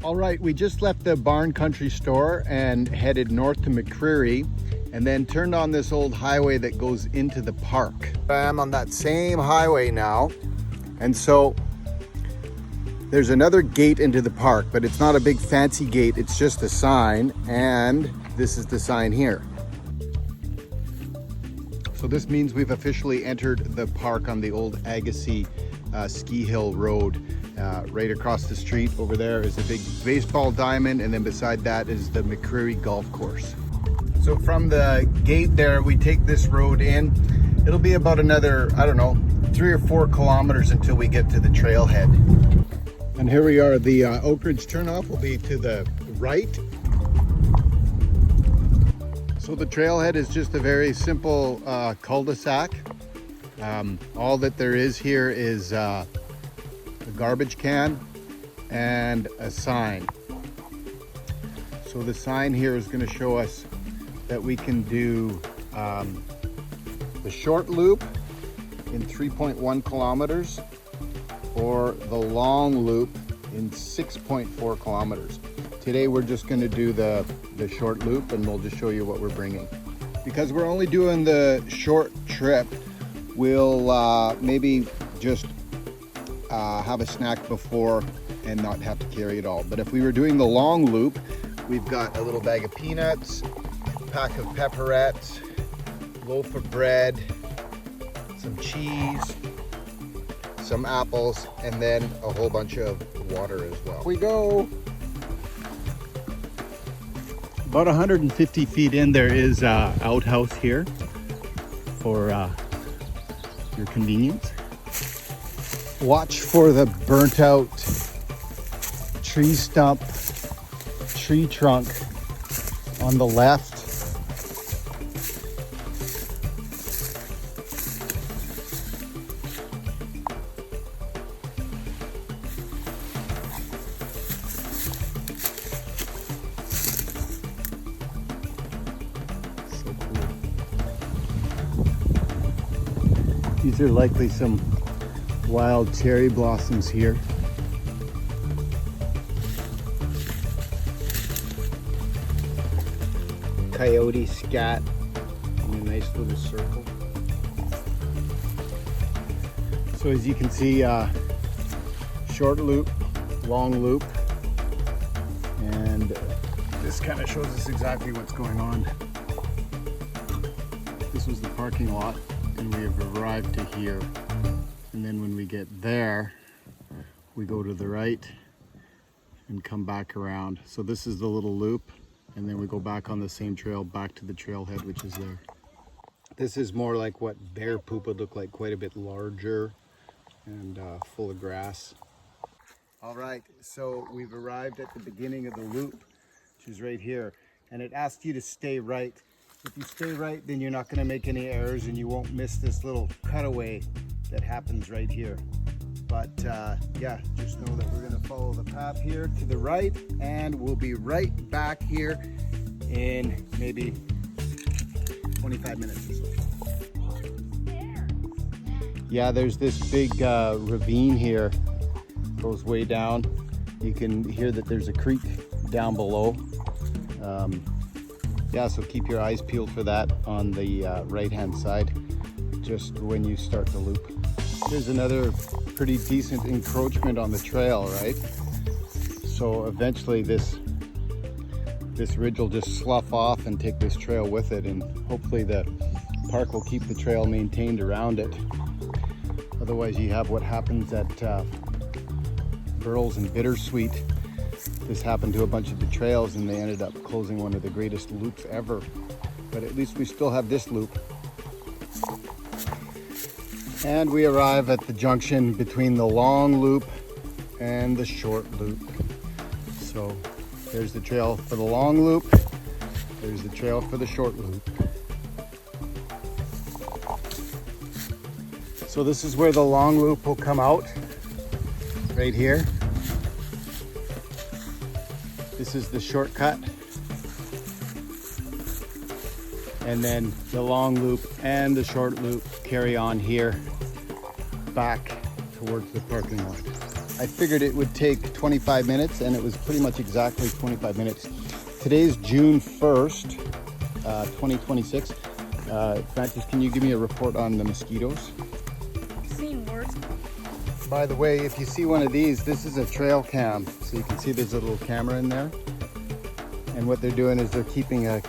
All right, we just left the Barn Country store and headed north to McCreary and then turned on this old highway that goes into the park. I am on that same highway now. And so there's another gate into the park, but it's not a big fancy gate. It's just a sign. And this is the sign here. So this means we've officially entered the park on the old Agassiz Ski Hill Road. Right across the street over there is a big baseball diamond, and then beside that is the McCreary Golf Course. So from the gate there, we take this road in. It'll be about another, I don't know, 3 or 4 kilometers until we get to the trailhead. And here we are. The Oak Ridge turnoff will be to the right. So the trailhead is just a very simple cul-de-sac. All that there is here is a garbage can and a sign. So the sign here is going to show us that we can do the short loop in 3.1 kilometers or the long loop in 6.4 kilometers. Today we're just going to do the short loop, and we'll just show you what we're bringing. Because we're only doing the short trip, we'll maybe just have a snack before and not have to carry it all. But if we were doing the long loop, we've got a little bag of peanuts, a pack of pepperettes, loaf of bread, some cheese, some apples, and then a whole bunch of water as well. We go. About 150 feet in, there is an outhouse here for your convenience. Watch for the burnt out tree stump, tree trunk on the left. So cool. These are likely some wild cherry blossoms here. Coyote scat in a nice little circle. So as you can see, short loop, long loop, and this kind of shows us exactly what's going on. This was the parking lot, and we have arrived to here. And then when we get there, we go to the right and come back around. So this is the little loop, and then we go back on the same trail back to the trailhead, which is there. This is more like what bear poop would look like, quite a bit larger and full of grass. All right, so we've arrived at the beginning of the loop, which is right here, and it asks you to stay right. If you stay right, then you're not going to make any errors and you won't miss this little cutaway that happens right here. But yeah, just know that we're going to follow the path here to the right, and we'll be right back here in maybe 25 minutes or so. Yeah, there's this big ravine here, goes way down. You can hear that there's a creek down below. Yeah, so keep your eyes peeled for that on the right-hand side, just when you start the loop. There's another pretty decent encroachment on the trail, right? So eventually this ridge will just slough off and take this trail with it, and hopefully the park will keep the trail maintained around it. Otherwise you have what happens at Burles and Bittersweet. This happened to a bunch of the trails and they ended up closing one of the greatest loops ever. But at least we still have this loop. And we arrive at the junction between the long loop and the short loop. So there's the trail for the long loop. There's the trail for the short loop. So this is where the long loop will come out, right here. This is the shortcut. And then the long loop and the short loop carry on here back towards the parking lot. I figured it would take 25 minutes, and it was pretty much exactly 25 minutes. Today's June 1st, 2026. Francis, can you give me a report on the mosquitoes? Seen worse. By the way, if you see one of these, this is a trail cam. So you can see there's a little camera in there. And what they're doing is they're keeping a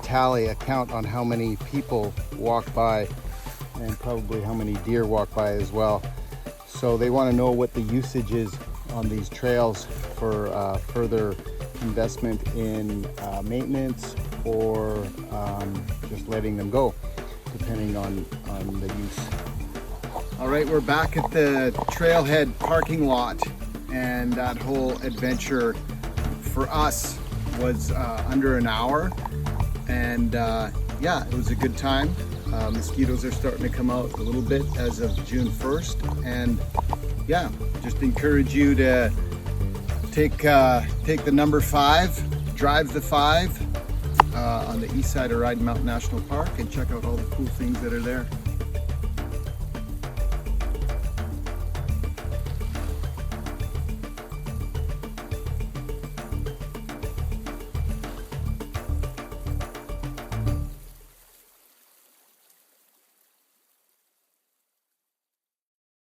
tally, a count on how many people walk by and probably how many deer walk by as well. So they want to know what the usage is on these trails for further investment in maintenance or just letting them go, depending on the use. All right, we're back at the trailhead parking lot, and that whole adventure for us was under an hour, and yeah, it was a good time. Mosquitoes are starting to come out a little bit as of June 1st, and yeah, just encourage you to take the number 5, drive the 5 on the east side of Riding Mountain National Park, and check out all the cool things that are there.